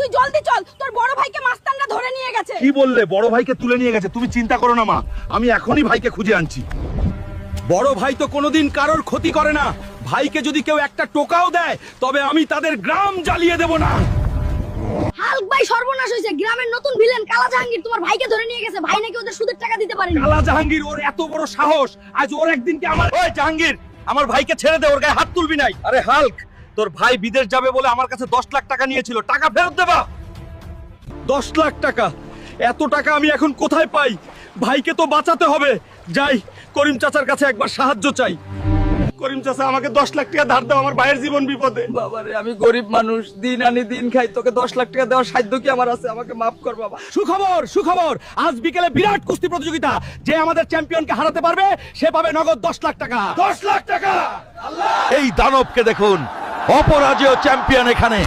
তুই জলদি চল, তোর বড় ভাইকে মাস্তানরা ধরে নিয়ে গেছে। কি বললে? বড় ভাইকে তুলে নিয়ে গেছে? তুমি চিন্তা করো না মা, আমি এখনই ভাইকে খুঁজে আনছি। বড় ভাই তো কোনোদিন কারোর ক্ষতি করে না। ভাইকে যদি কেউ একটা টোকাও দেয় তবে আমি তাদের গ্রাম জ্বালিয়ে দেব না। হাল্ক ভাই সর্বনাশ হয়েছে, গ্রামের নতুন ভিলেন কালা জাহাঙ্গীর তোমার ভাইকে ধরে নিয়ে গেছে। ভাই নাকি ওদের সুদের টাকা দিতে পারেনি। কালা জাহাঙ্গীর, ওর এত বড় সাহস! আজ ওর একদিন কি আমার... ওই জাহাঙ্গীর, আমার ভাইকে ছেড়ে দে, ওর গায়ে হাত তুলবি নাই। আরে হাল্ক, তোর ভাই বিদেশ যাবে বলে আমার কাছে 10 লাখ টাকা নিয়েছিল, টাকা ফেরত দেবা। 10 লাখ টাকা? এত টাকা আমি এখন কোথায় পাই? ভাইকে তো বাঁচাতে হবে। যাই, করিম চাচার কাছে একবার সাহায্য চাই। করিম চাচা, আমাকে 10 লাখ টাকা ধার দাও, আমার ভাইয়ের জীবন বিপদে। বাবারে, আমি গরিব মানুষ, দিন আনি দিন খাই, তোকে 10 লাখ টাকা দেওয়ার সাধ্য কি আমার আছে? আমাকে মাফ কর বাবা। সুখবর, সুখবর! আজ বিকেলে বিরাট কুস্তি প্রতিযোগিতা। যে আমাদের চ্যাম্পিয়নকে হারাতে পারবে সে পাবে নগদ 10 লাখ টাকা। 10 লাখ টাকা! এই দানবকে দেখুন, অপরাজেয় চ্যাম্পিয়ন এখানে।